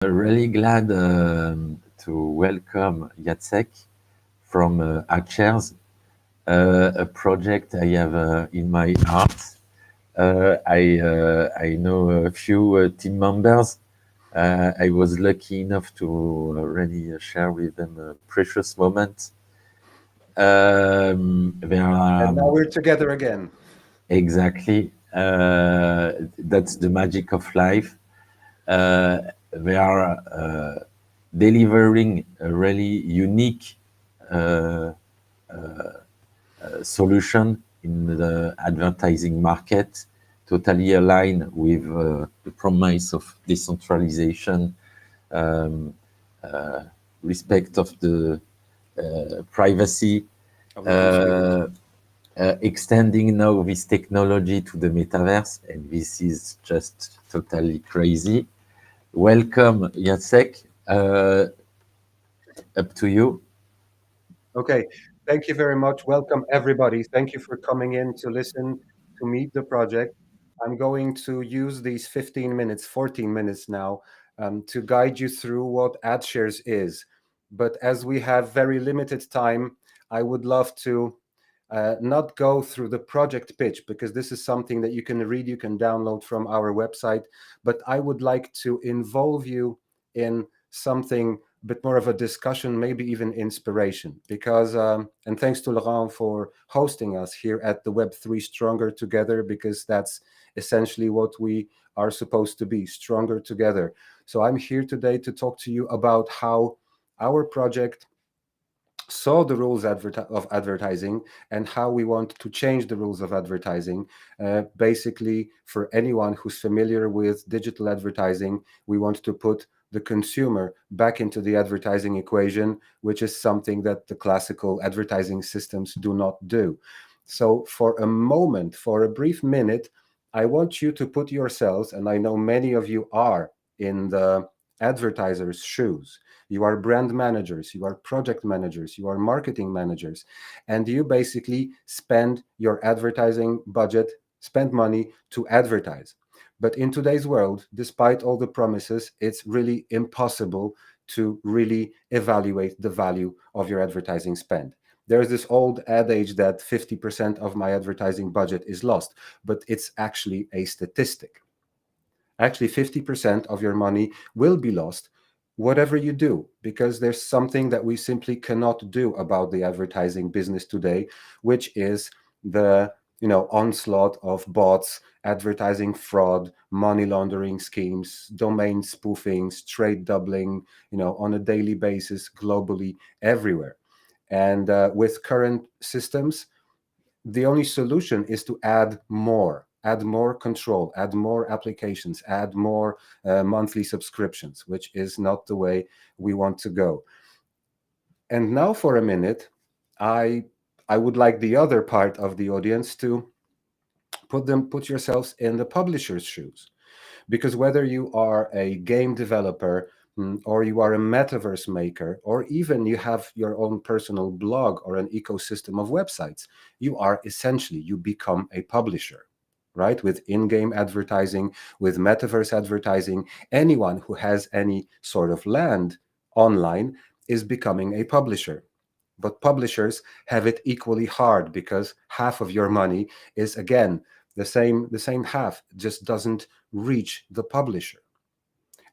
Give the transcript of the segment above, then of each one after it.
Really glad to welcome Jacek from Adshares, a project I have in my heart. I know a few team members. I was lucky enough to really share with them a precious moment. There are And now we're together again. exactly that's the magic of life. They are delivering a really unique uh, solution in the advertising market, totally aligned with the promise of decentralization, um, respect of the privacy, Of inclusivity. uh, extending now this technology to the metaverse, and this is just totally crazy. Welcome, Jacek. Up to you. Okay, thank you very much. Welcome, everybody. Thank you for coming in to listen to meet the project. I'm going to use these 15 minutes, 14 minutes now, to guide you through what Adshares is. But as we have very limited time, I would love to not go through the project pitch because this is something that you can read, you can download from our website. But I would like to involve you in something a bit more of a discussion, maybe even inspiration. Because, and thanks to Laurent for hosting us here at the Web3 Stronger Together, because that's essentially what we are supposed to be, stronger together. So I'm here today to talk to you about how our project saw the rules of advertising and how we want to change the rules of advertising. Basically, for anyone who's familiar with digital advertising, we want to put the consumer back into the advertising equation, which is something that the classical advertising systems do not do. So, for a moment, for a brief minute, I want you to put yourselves, and I know many of you are, in the advertiser's shoes. You are brand managers, you are project managers, you are marketing managers, and you basically spend your advertising budget, spend money to advertise. But in today's world, despite all the promises, it's really impossible to really evaluate the value of your advertising spend. There's this old adage that 50% of my advertising budget is lost, but it's actually a statistic. Actually, 50% of your money will be lost whatever you do, because there's something that we simply cannot do about the advertising business today, which is the onslaught of bots, advertising fraud, money laundering schemes, domain spoofing, trade doubling, on a daily basis, globally, everywhere. And with current systems, the only solution is to add more control, add more applications, add more monthly subscriptions, which is not the way we want to go. And now for a minute, i I would like the other part of the audience to put yourselves in the publisher's shoes, because whether you are a game developer, or you are a metaverse maker, or even you have your own personal blog or an ecosystem of websites, you become a publisher, right? With in-game advertising, with metaverse advertising, anyone who has any sort of land online is becoming a publisher. But publishers have it equally hard, because half of your money is, again, the same half just doesn't reach the publisher.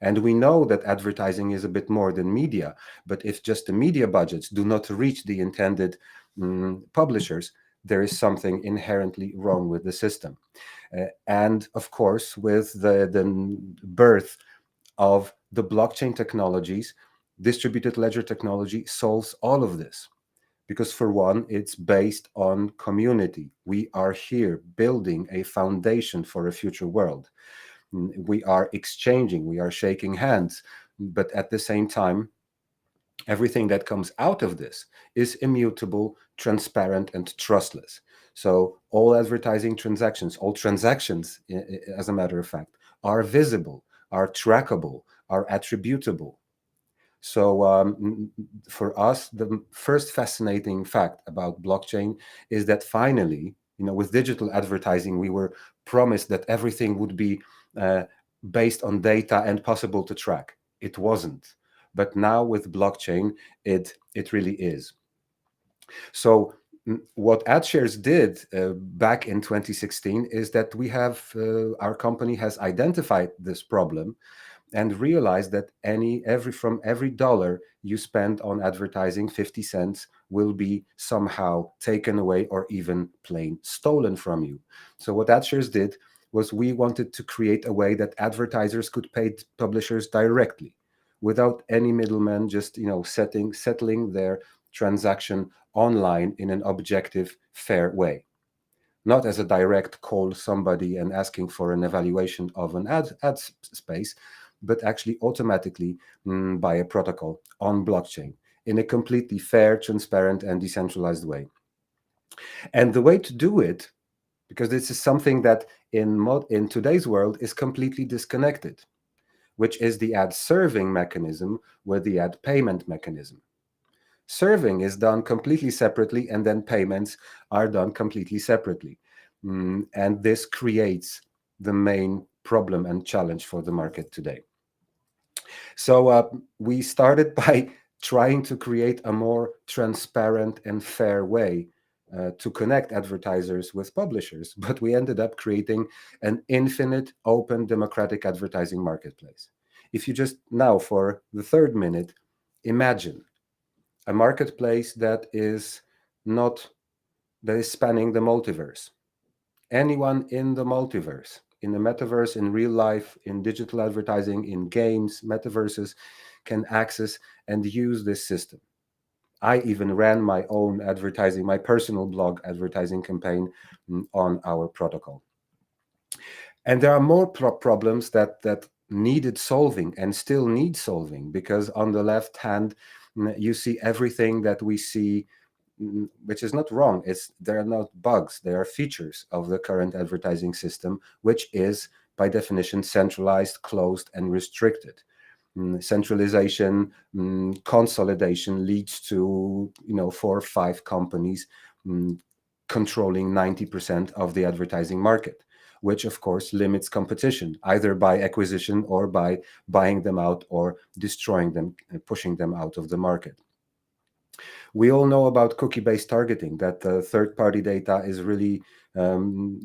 And we know that advertising is a bit more than media, but if just the media budgets do not reach the intended publishers, there is something inherently wrong with the system. And of course, with the birth of the blockchain technologies, distributed ledger technology solves all of this. Because, for one, it's based on community. We are here building a foundation for a future world. We are exchanging, we are shaking hands, but at the same time, everything that comes out of this is immutable, transparent, and trustless. So all advertising transactions, all transactions, as a matter of fact, are visible, are trackable, are attributable. So for us, the first fascinating fact about blockchain is that finally, with digital advertising, we were promised that everything would be uh, based on data and possible to track. It wasn't. But now with blockchain, it really is. So what Adshares did back in 2016 is that our company has identified this problem and realized that from every dollar you spend on advertising, 50 cents will be somehow taken away or even plain stolen from you. So what Adshares did was we wanted to create a way that advertisers could pay publishers directly without any middleman, just settling their transaction online in an objective, fair way, not as a direct call somebody and asking for an evaluation of an ad space, but actually automatically by a protocol on blockchain in a completely fair, transparent, and decentralized way. And the way to do it, because this is something that in today's world is completely disconnected, which is the ad serving mechanism with the ad payment mechanism. Serving is done completely separately, and then payments are done completely separately. And this creates the main problem and challenge for the market today. So we started by trying to create a more transparent and fair way to connect advertisers with publishers, but we ended up creating an infinite, open, democratic advertising marketplace. If you just now, for the third minute, imagine a marketplace not that is spanning the multiverse. Anyone in the multiverse, in the metaverse, in real life, in digital advertising, in games, metaverses, can access and use this system. I even ran my own advertising, my personal blog advertising campaign on our protocol. And there are more problems that needed solving and still need solving, because on the left hand, you see everything that we see, which is not wrong. There are not bugs, there are features of the current advertising system, which is by definition centralized, closed, and restricted. Centralization, consolidation leads to 4 or 5 companies controlling 90% of the advertising market, which of course limits competition, either by acquisition or by buying them out or destroying them and pushing them out of the market. We all know about cookie-based targeting, that third-party data is really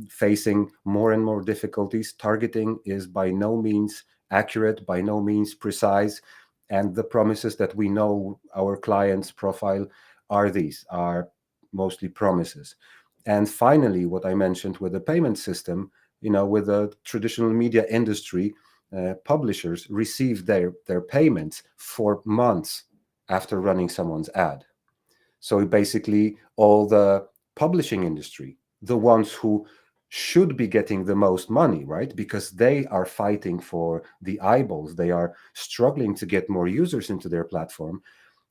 facing more and more difficulties. Targeting is by no means accurate, by no means precise, and the promises that we know our clients' profile are mostly promises. And finally, what I mentioned with the payment system, with the traditional media industry, publishers receive their payments for months after running someone's ad. So basically, all the publishing industry, the ones who should be getting the most money, right? Because they are fighting for the eyeballs, they are struggling to get more users into their platform,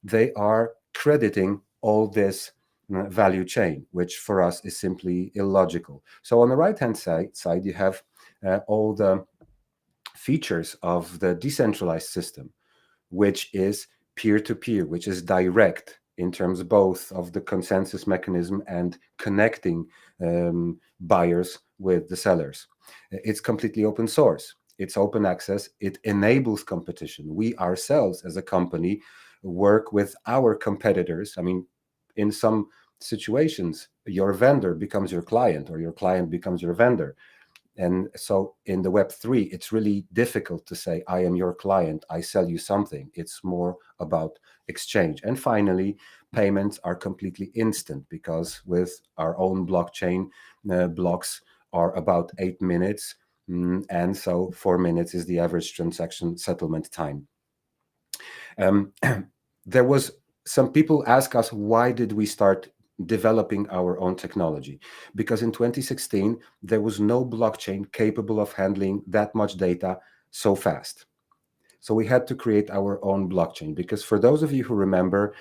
they are crediting all this value chain, which for us is simply illogical. So on the right-hand side, you have all the features of the decentralized system, which is peer-to-peer, which is direct in terms both of the consensus mechanism and connecting buyers with the sellers. It's completely open source. It's open access. It enables competition. We ourselves as a company work with our competitors. I mean, in some situations, your vendor becomes your client or your client becomes your vendor. And so in the Web3, it's really difficult to say, I am your client, I sell you something. It's more about exchange. And finally, payments are completely instant, because with our own blockchain, blocks are about 8 minutes. And so 4 minutes is the average transaction settlement time. There was some people ask us, why did we start developing our own technology? Because in 2016, there was no blockchain capable of handling that much data so fast. So we had to create our own blockchain, because for those of you who remember,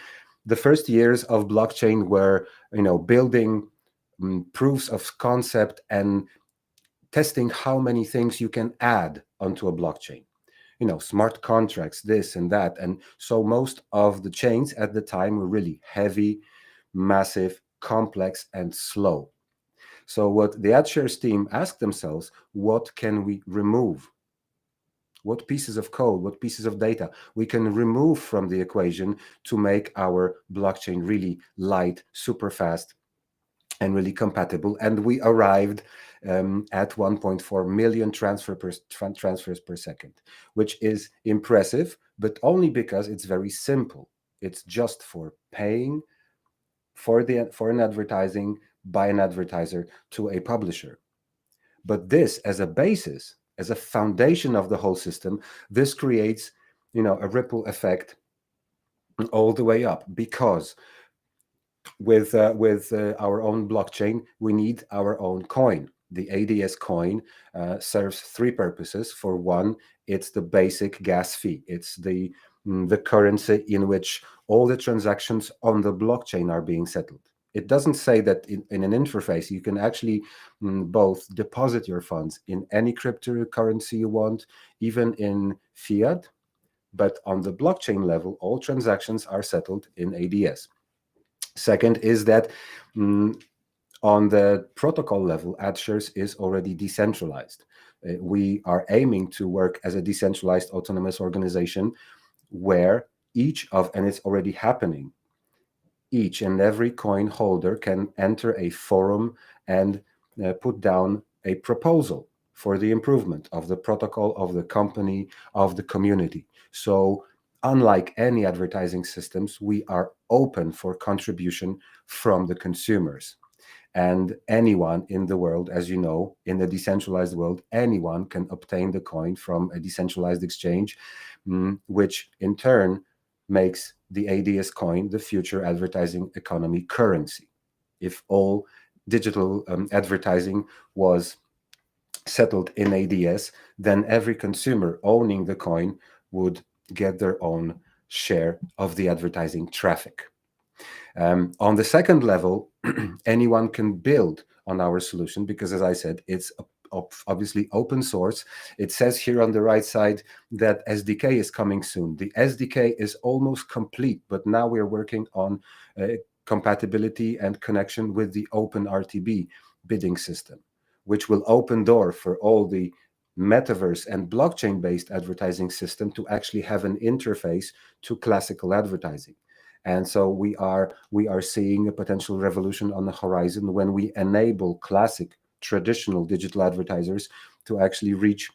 the first years of blockchain were, building proofs of concept and testing how many things you can add onto a blockchain. Smart contracts, this and that. And so most of the chains at the time were really heavy, massive, complex, and slow. So what the Adshares team asked themselves, what can we remove? what pieces of code, what pieces of data we can remove from the equation to make our blockchain really light, super fast, and really compatible. And we arrived at 1.4 million transfers per second, which is impressive, but only because it's very simple. It's just for paying for an advertising by an advertiser to a publisher. But this, as a basis, as a foundation of the whole system, this creates, a ripple effect all the way up, because with our own blockchain, we need our own coin. The ADS coin serves three purposes. For one, it's the basic gas fee. It's the currency in which all the transactions on the blockchain are being settled. It doesn't say that in an interface you can actually both deposit your funds in any cryptocurrency you want, even in fiat, but on the blockchain level, all transactions are settled in ADS. Second is that on the protocol level, Adshares is already decentralized. We are aiming to work as a decentralized autonomous organization where and it's already happening, each and every coin holder can enter a forum and put down a proposal for the improvement of the protocol, of the company, of the community. So unlike any advertising systems, we are open for contribution from the consumers. And anyone in the world, as you know, in the decentralized world, anyone can obtain the coin from a decentralized exchange, which in turn makes the ADS coin the future advertising economy currency. If all digital advertising was settled in ADS, then every consumer owning the coin would get their own share of the advertising traffic. On the second level, anyone can build on our solution because, as I said, it's obviously open source. It says here on the right side that SDK is coming soon. The SDK is almost complete, but now we're working on compatibility and connection with the OpenRTB bidding system, which will open door for all the metaverse and blockchain-based advertising system to actually have an interface to classical advertising. And so we are seeing a potential revolution on the horizon when we enable classic traditional digital advertisers to actually reach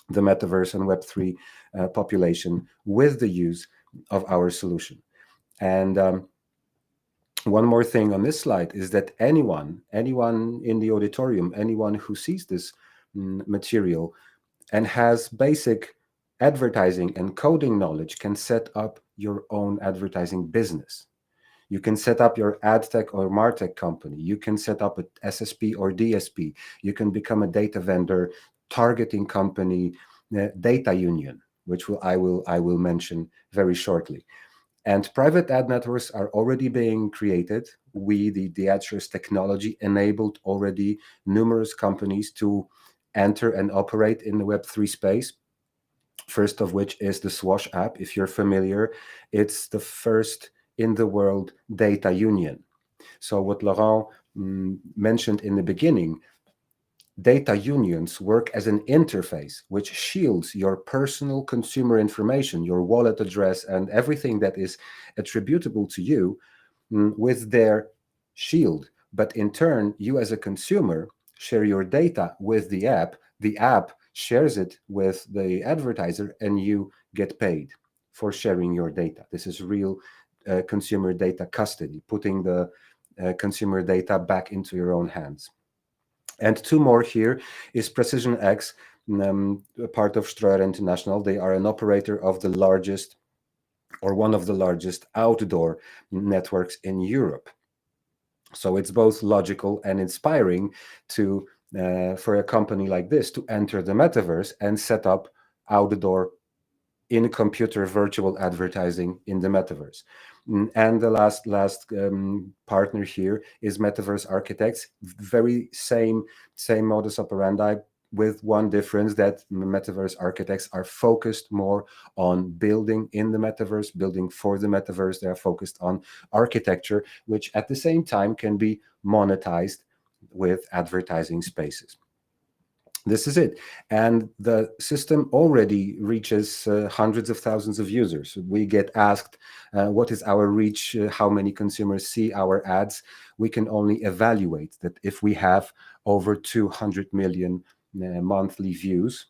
the metaverse and Web3 population with the use of our solution. And one more thing on this slide is that anyone in the auditorium, anyone who sees this material and has basic advertising and coding knowledge can set up your own advertising business. You can set up your ad tech or martech company. You can set up a SSP or DSP. You can become a data vendor, targeting company, data union, which I will mention very shortly. And private ad networks are already being created. The Adshares technology enabled already numerous companies to enter and operate in the Web3 space. First of which is the Swash app. If you're familiar, it's the first in the world data union. So what Laurent mentioned in the beginning, data unions work as an interface which shields your personal consumer information, your wallet address, and everything that is attributable to you with their shield. But in turn, you as a consumer share your data with the app. The app shares it with the advertiser, and you get paid for sharing your data. This is real consumer data custody, putting the consumer data back into your own hands. And two more here is Precision X, a part of Ströer International. They are an operator of the largest, or one of the largest, outdoor networks in Europe. So it's both logical and inspiring for a company like this to enter the metaverse and set up outdoor in-computer virtual advertising in the metaverse. And the last partner here is Metaverse Architects. Very same modus operandi, with one difference, that Metaverse Architects are focused more on building in the metaverse, building for the metaverse. They are focused on architecture, which at the same time can be monetized with advertising spaces. This is it. And the system already reaches hundreds of thousands of users. We get asked, what is our reach? How many consumers see our ads? We can only evaluate that if we have over 200 million monthly views,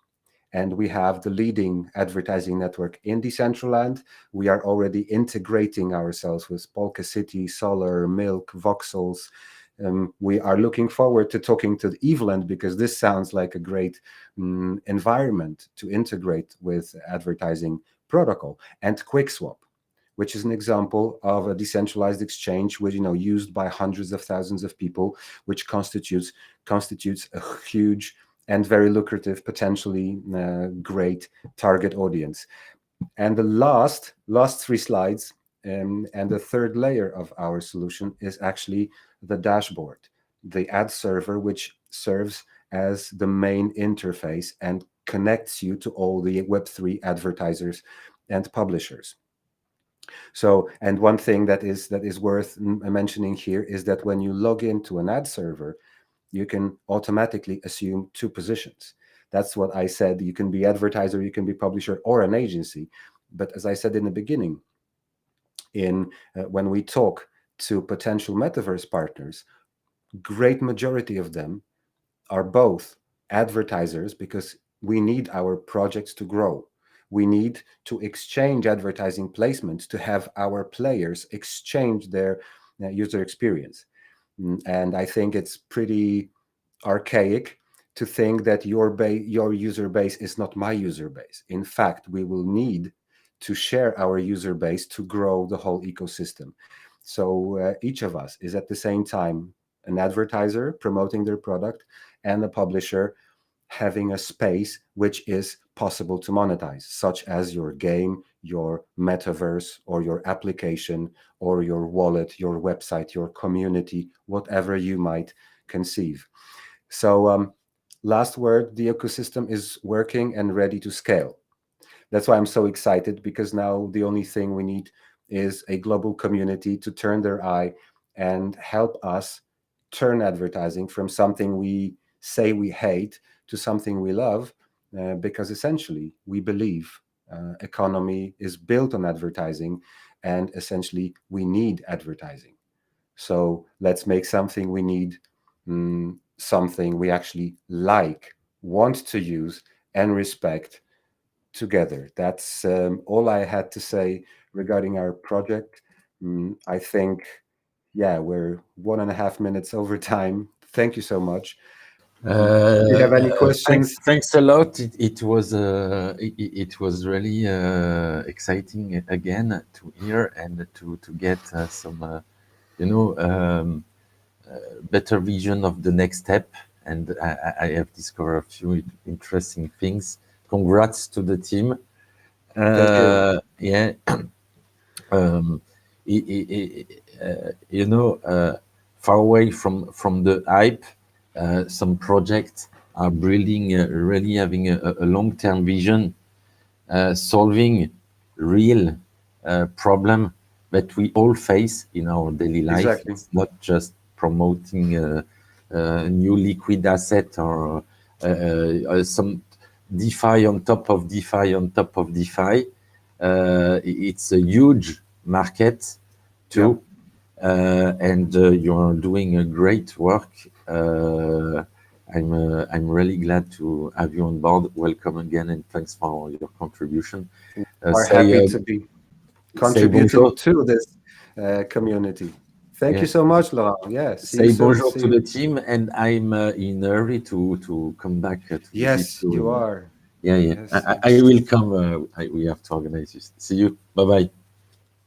and we have the leading advertising network in Decentraland. We are already integrating ourselves with Polka City, Solar, Milk, Voxels. We are looking forward to talking to the Eveland because this sounds like a great environment to integrate with advertising protocol, and QuickSwap, which is an example of a decentralized exchange which used by hundreds of thousands of people, which constitutes a huge and very lucrative, potentially great target audience. And the last three slides, and the third layer of our solution is actually the dashboard, the ad server, which serves as the main interface and connects you to all the Web3 advertisers and publishers. So, and one thing that is worth mentioning here is that when you log into an ad server, you can automatically assume two positions. That's what I said. You can be advertiser, you can be publisher, or an agency. But as I said in the beginning, when we talk to potential metaverse partners, great majority of them are both advertisers because we need our projects to grow. We need to exchange advertising placements to have our players exchange their user experience. And I think it's pretty archaic to think that your user base is not my user base. In fact, we will need to share our user base to grow the whole ecosystem. So each of us is at the same time an advertiser promoting their product and a publisher having a space which is possible to monetize, such as your game, your metaverse, or your application, or your wallet, your website, your community, whatever you might conceive. So, last word, the ecosystem is working and ready to scale. That's why I'm so excited, because now the only thing we need is a global community to turn their eye and help us turn advertising from something we say we hate to something we love, because essentially we believe economy is built on advertising, and essentially we need advertising. So let's make something we need, something we actually like, want to use, and respect together. That's all I had to say regarding our project. I think, yeah, we're 1.5 minutes over time. Thank you so much. Do you have any questions? Thanks a lot. It was really exciting again to hear and to get some you know better vision of the next step. And I have discovered a few interesting things. Congrats to the team. Thank you. Yeah. um, Far away from the hype, some projects are building, really having a long-term vision, solving real problem that we all face in our daily life. Exactly. It's not just promoting a new liquid asset or some DeFi on top of DeFi on top of DeFi. It's a huge market Yeah. too, and you are doing a great work. I'm really glad to have you on board. Welcome again, and thanks for your contribution. Are happy to be Say contributing bonjour. to this community. Thank you Yeah, so much, Laurent. Yeah. See you say soon. bonjour See to you. the team, and I'm in a hurry to come back to visit Yes, you you. are. Yeah, yeah. Yes. I will come. We have to organize this. See you. Bye bye.